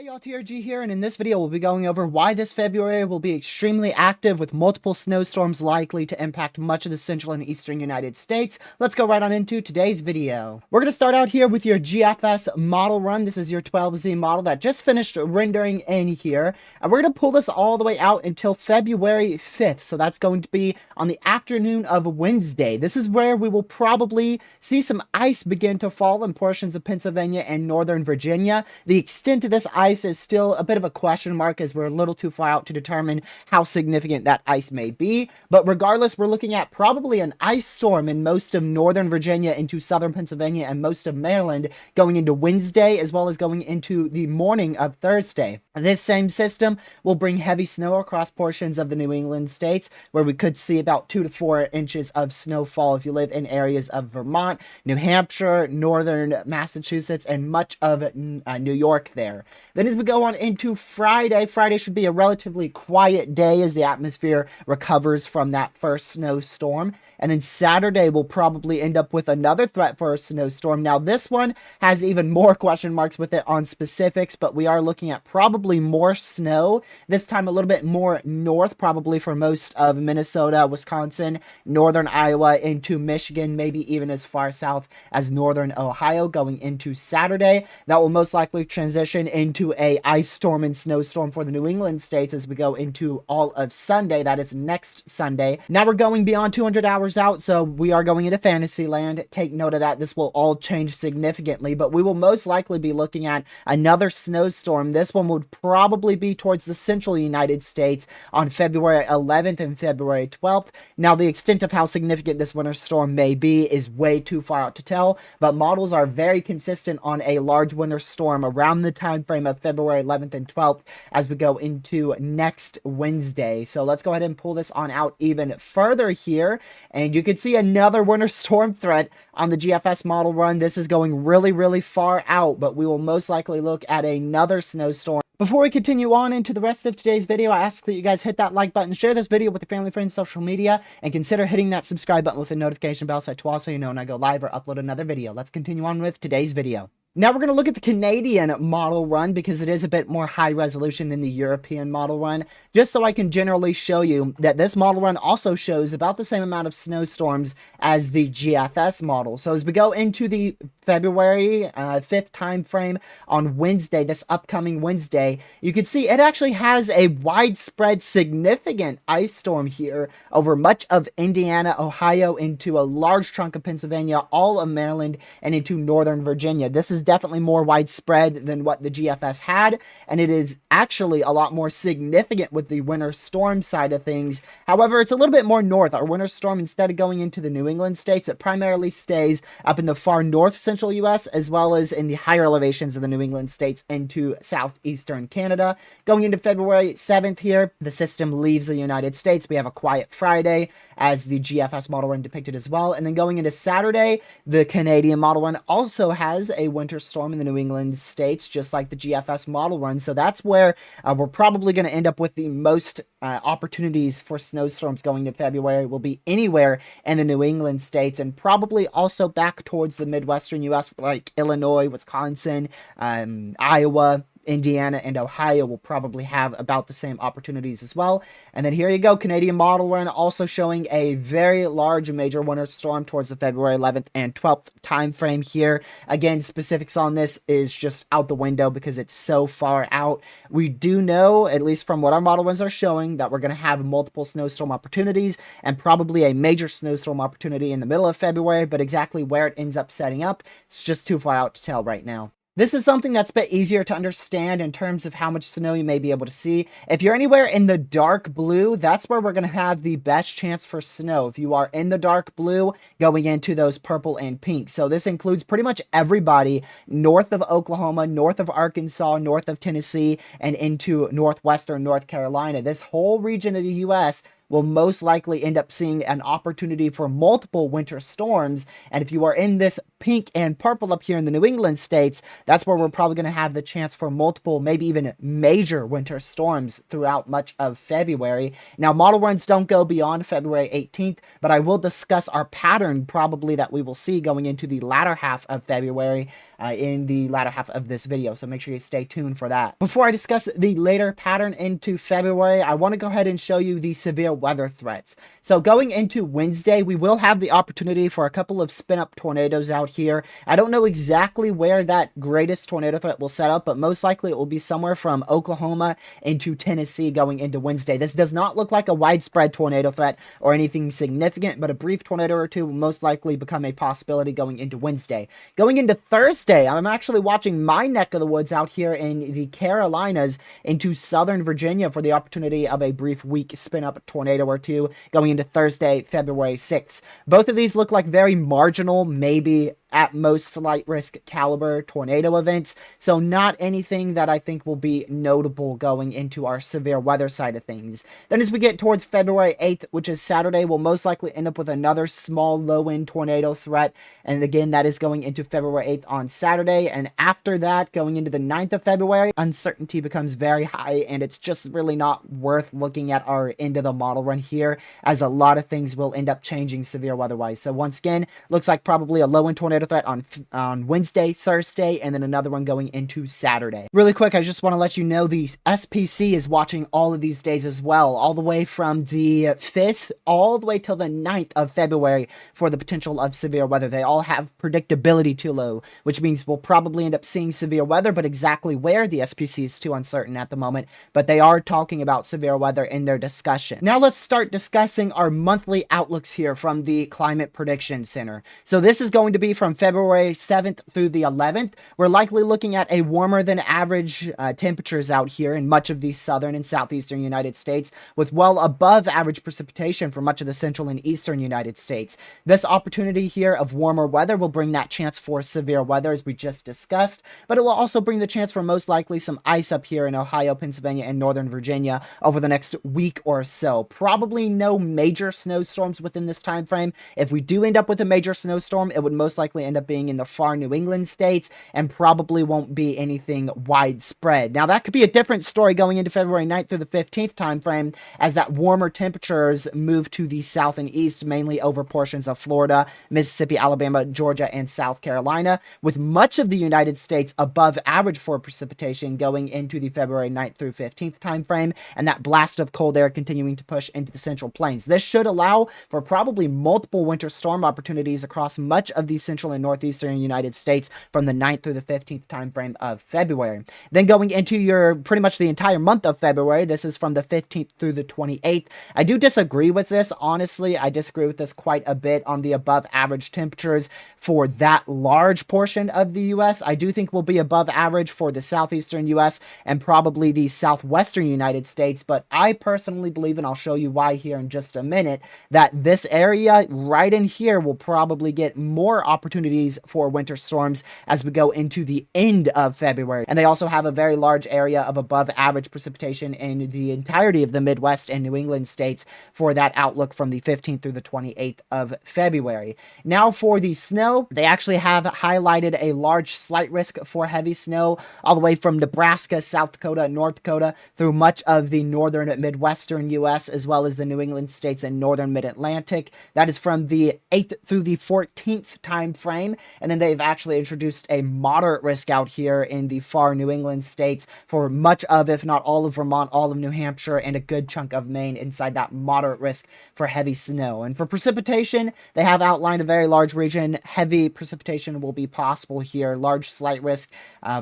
Hey y'all, TRG here, and in this video we'll be going over why this February will be extremely active with multiple snowstorms likely to impact much of the central and eastern United States. Let's go right on into today's video. We're going to start out here with your GFS model run. This is your 12Z model that just finished rendering in here, and we're going to pull this all the way out until February 5th, so that's going to be on the afternoon of Wednesday. This is where we will probably see some ice begin to fall in portions of Pennsylvania and northern Virginia. The extent of this ice is still a bit of a question mark as we're a little too far out to determine how significant that ice may be. But regardless, we're looking at probably an ice storm in most of northern Virginia into southern Pennsylvania and most of Maryland going into Wednesday as well as going into the morning of Thursday. This same system will bring heavy snow across portions of the New England states where we could see about 2 to 4 inches of snowfall if you live in areas of Vermont, New Hampshire, northern Massachusetts, and much of New York there. Then as we go on into Friday should be a relatively quiet day as the atmosphere recovers from that first snowstorm. And then Saturday will probably end up with another threat for a snowstorm. Now this one has even more question marks with it on specifics, but we are looking at probably more snow. This time a little bit more north, probably for most of Minnesota, Wisconsin, northern Iowa, into Michigan, maybe even as far south as northern Ohio going into Saturday. That will most likely transition into a ice storm and snowstorm for the New England states as we go into all of Sunday. That is next Sunday. Now we're going beyond 200 hours out, so we are going into fantasy land. Take note of that. This will all change significantly, but we will most likely be looking at another snowstorm. This one would probably be towards the central United States on February 11th and February 12th. Now the extent of how significant this winter storm may be is way too far out to tell, but models are very consistent on a large winter storm around the time frame of February 11th and 12th as we go into next Wednesday. So let's go ahead and pull this on out even further here, and you can see another winter storm threat on the GFS model run. This is going really far out, but we will most likely look at another snowstorm. Before we continue on into the rest of today's video, I ask that you guys hit that like button, share this video with your family, friends, social media, and consider hitting that subscribe button with the notification bell set to also you know when I go live or upload another video. Let's continue on with today's video. Now we're going to look at the Canadian model run because it is a bit more high resolution than the European model run, just so I can generally show you that this model run also shows about the same amount of snowstorms as the GFS model. So as we go into the February 5th time frame on Wednesday, this upcoming Wednesday, you can see it actually has a widespread significant ice storm here over much of Indiana, Ohio, into a large chunk of Pennsylvania, all of Maryland, and into northern Virginia. This is definitely more widespread than what the GFS had, and it is actually a lot more significant with the winter storm side of things. However, it's a little bit more north. Our winter storm, instead of going into the New England states, it primarily stays up in the far north central US as well as in the higher elevations of the New England states into southeastern Canada. Going into February 7th here, the system leaves the United States. We have a quiet Friday as the GFS model run depicted as well. And then going into Saturday, the Canadian model run also has a winter storm in the New England states, just like the GFS model run. So that's where we're probably going to end up with the most opportunities for snowstorms going to February. Will be anywhere in the New England states and probably also back towards the Midwestern US like Illinois, Wisconsin, Iowa, Indiana, and Ohio will probably have about the same opportunities as well. And then here you go, Canadian model run also showing a very large major winter storm towards the February 11th and 12th time frame here. Again, specifics on this is just out the window because it's so far out. We do know, at least from what our model runs are showing, that we're going to have multiple snowstorm opportunities and probably a major snowstorm opportunity in the middle of February, but exactly where it ends up setting up, it's just too far out to tell right now. This is something that's a bit easier to understand in terms of how much snow you may be able to see. If you're anywhere in the dark blue, that's where we're going to have the best chance for snow. If you are in the dark blue, going into those purple and pink. So this includes pretty much everybody north of Oklahoma, north of Arkansas, north of Tennessee, and into northwestern North Carolina. This whole region of the U.S. will most likely end up seeing an opportunity for multiple winter storms. And if you are in this pink and purple up here in the New England states, that's where we're probably going to have the chance for multiple, maybe even major winter storms throughout much of February. Now, model runs don't go beyond February 18th, but I will discuss our pattern probably that we will see going into the latter half of February. in the latter half of this video, so make sure you stay tuned for that. Before I discuss the later pattern into February, I want to go ahead and show you the severe weather threats. So going into Wednesday, we will have the opportunity for a couple of spin-up tornadoes out here. I don't know exactly where that greatest tornado threat will set up, but most likely it will be somewhere from Oklahoma into Tennessee going into Wednesday. This does not look like a widespread tornado threat or anything significant, but a brief tornado or two will most likely become a possibility going into Wednesday. Going into Thursday, I'm actually watching my neck of the woods out here in the Carolinas into southern Virginia for the opportunity of a brief weak spin-up tornado or two going into Thursday, February 6th. Both of these look like very marginal, maybe at most slight risk caliber tornado events, so not anything that I think will be notable going into our severe weather side of things. Then as we get towards February 8th, which is Saturday, we'll most likely end up with another small low-end tornado threat, and again, that is going into February 8th on Saturday, and after that, going into the 9th of February, uncertainty becomes very high, and it's just really not worth looking at our end of the model run here, as a lot of things will end up changing severe weather-wise. So once again, looks like probably a low-end tornado threat on Wednesday, Thursday, and then another one going into Saturday. Really quick, I just want to let you know the SPC is watching all of these days as well, all the way from the 5th all the way till the 9th of February for the potential of severe weather. They all have predictability too low, which means we'll probably end up seeing severe weather, but exactly where, the SPC is too uncertain at the moment, but they are talking about severe weather in their discussion. Now let's start discussing our monthly outlooks here from the Climate Prediction Center. So this is going to be from February 7th through the 11th. We're likely looking at a warmer than average temperatures out here in much of the southern and southeastern United States, with well above average precipitation for much of the central and eastern United States. This opportunity here of warmer weather will bring that chance for severe weather as we just discussed, but it will also bring the chance for most likely some ice up here in Ohio, Pennsylvania, and northern Virginia over the next week or so. Probably no major snowstorms within this time frame. If we do end up with a major snowstorm, it would most likely end up being in the far New England states and probably won't be anything widespread. Now that could be a different story going into February 9th through the 15th time frame as that warmer temperatures move to the south and east, mainly over portions of Florida, Mississippi, Alabama, Georgia, and South Carolina, with much of the United States above average for precipitation going into the February 9th through 15th time frame, and that blast of cold air continuing to push into the central plains. This should allow for probably multiple winter storm opportunities across much of the central and northeastern United States from the 9th through the 15th time frame of February. Then going into your pretty much the entire month of February, this is from the 15th through the 28th. I do disagree with this. Honestly, I disagree with this quite a bit on the above average temperatures for that large portion of the U.S. I do think we'll be above average for the southeastern U.S. and probably the southwestern United States, but I personally believe, and I'll show you why here in just a minute, that this area right in here will probably get more opportunities for winter storms as we go into the end of February. And they also have a very large area of above average precipitation in the entirety of the Midwest and New England states for that outlook from the 15th through the 28th of February. Now for the snow, they actually have highlighted a large slight risk for heavy snow all the way from Nebraska, South Dakota, North Dakota through much of the northern Midwestern U.S. as well as the New England states and northern Mid-Atlantic. That is from the 8th through the 14th time frame, and then they've actually introduced a moderate risk out here in the far New England states for much of, if not all of Vermont, all of New Hampshire, and a good chunk of Maine inside that moderate risk for heavy snow. And for precipitation, they have outlined a very large region. Heavy precipitation will be possible here, large slight risk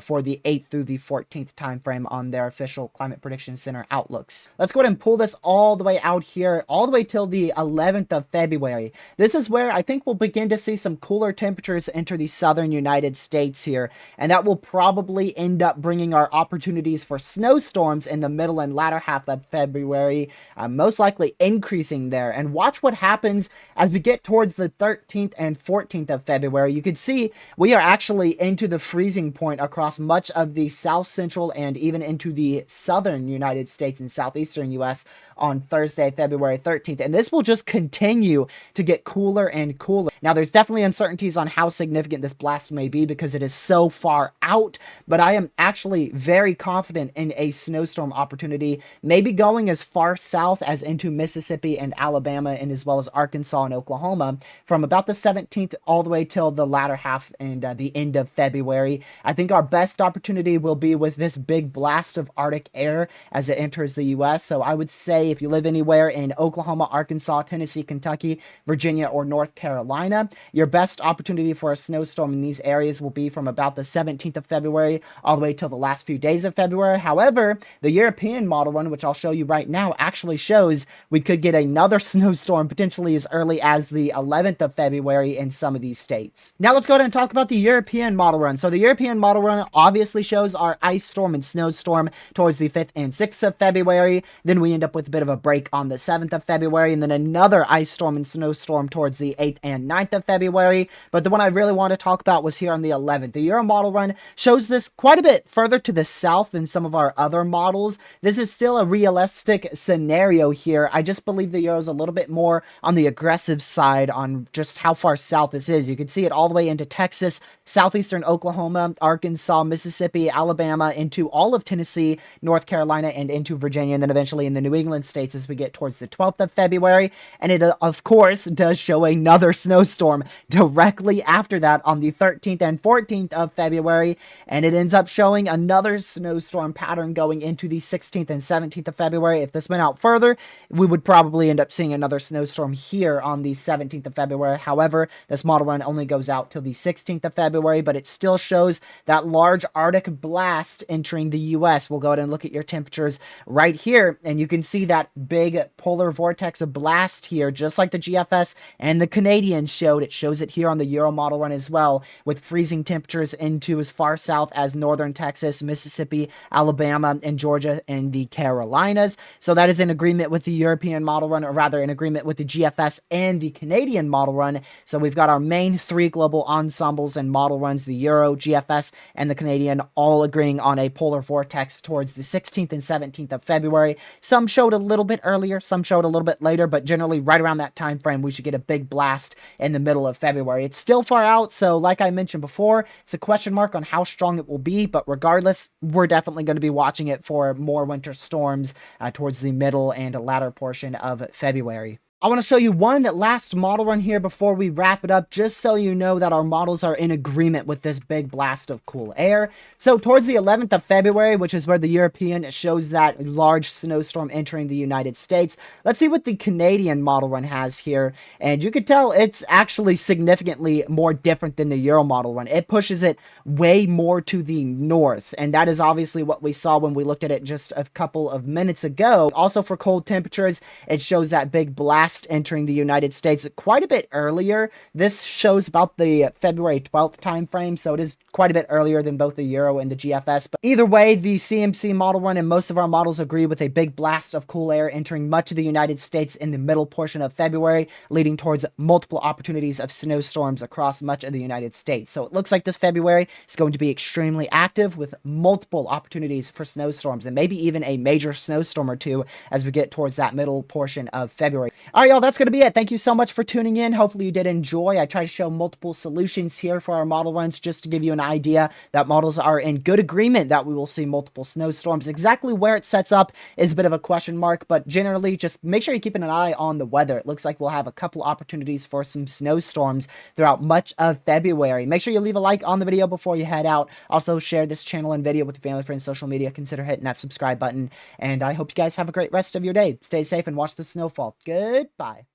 for the 8th through the 14th time frame on their official Climate Prediction Center outlooks. Let's go ahead and pull this all the way out here, all the way till the 11th of February. This is where I think we'll begin to see some cooler temperatures enter the southern United States here, and that will probably end up bringing our opportunities for snowstorms in the middle and latter half of February, most likely increasing there. And watch what happens as we get towards the 13th and 14th of February. You can see we are actually into the freezing point across much of the south central and even into the southern United States and southeastern U.S. on Thursday, February 13th. And this will just continue to get cooler and cooler. Now, there's definitely uncertainties on how significant this blast may be because it is so far out, but I am actually very confident in a snowstorm opportunity, maybe going as far south as into Mississippi and Alabama, and as well as Arkansas and Oklahoma from about the 17th all the way till the latter half and the end of February. I think our best opportunity will be with this big blast of Arctic air as it enters the U.S. So I would say if you live anywhere in Oklahoma, Arkansas, Tennessee, Kentucky, Virginia, or North Carolina, your best opportunity for a snowstorm in these areas will be from about the 17th of February all the way till the last few days of February. However, the European model run, which I'll show you right now, actually shows we could get another snowstorm potentially as early as the 11th of February in some of these states. Now let's go ahead and talk about the European model run. So the European model run obviously shows our ice storm and snowstorm towards the 5th and 6th of February. Then we end up with a bit of a break on the 7th of February, and then another ice storm and snowstorm towards the 8th and 9th of February. But the one I really want to talk about was here on the 11th. The Euro model run shows this quite a bit further to the south than some of our other models. This is still a realistic scenario here. I just believe the Euro is a little bit more on the aggressive side on just how far south this is. You can see it all the way into Texas, southeastern Oklahoma, Arkansas, Mississippi, Alabama, into all of Tennessee, North Carolina, and into Virginia, and then eventually in the New England states as we get towards the 12th of February. And it, of course, does show another snowstorm directly after that on the 13th and 14th of February, and it ends up showing another snowstorm pattern going into the 16th and 17th of February. If this went out further, we would probably end up seeing another snowstorm here on the 17th of February. However, this model run only goes out till the 16th of February, but it still shows that large Arctic blast entering the U.S. We'll go ahead and look at your temperatures right here, and you can see that big polar vortex of blast here, just like the GFS and the Canadian showed. It shows it here on the Euro model run as well, with freezing temperatures into as far south as northern Texas, Mississippi, Alabama, and Georgia, and the Carolinas. So that is in agreement with the European model run, or rather in agreement with the GFS and the Canadian model run. So we've got our main three global ensembles and model runs, the Euro, GFS, and the Canadian, all agreeing on a polar vortex towards the 16th and 17th of February. Some showed a little bit earlier, some showed a little bit later, but generally right around that time frame, we should get a big blast in the middle of February. It's still far out, so like I mentioned before, it's a question mark on how strong it will be, but regardless, we're definitely going to be watching it for more winter storms towards the middle and latter portion of February. I want to show you one last model run here before we wrap it up, just so you know that our models are in agreement with this big blast of cool air. So towards the 11th of February, which is where the European shows that large snowstorm entering the United States, let's see what the Canadian model run has here. And you can tell it's actually significantly more different than the Euro model run. It pushes it way more to the north, and that is obviously what we saw when we looked at it just a couple of minutes ago. Also for cold temperatures, it shows that big blast entering the United States quite a bit earlier. This shows about the February 12th time frame, so it is quite a bit earlier than both the Euro and the GFS. But either way, the CMC model run and most of our models agree with a big blast of cool air entering much of the United States in the middle portion of February, leading towards multiple opportunities of snowstorms across much of the United States. So it looks like this February is going to be extremely active with multiple opportunities for snowstorms and maybe even a major snowstorm or two as we get towards that middle portion of February. All right, y'all, that's going to be it. Thank you so much for tuning in. Hopefully you did enjoy. I try to show multiple solutions here for our model runs just to give you an idea that models are in good agreement that we will see multiple snowstorms. Exactly where it sets up is a bit of a question mark, but generally just make sure you're keeping an eye on the weather. It looks like we'll have a couple opportunities for some snowstorms throughout much of February. Make sure you leave a like on the video before you head out. Also share this channel and video with your family, friends, social media. Consider hitting that subscribe button. And I hope you guys have a great rest of your day. Stay safe and watch the snowfall. Goodbye.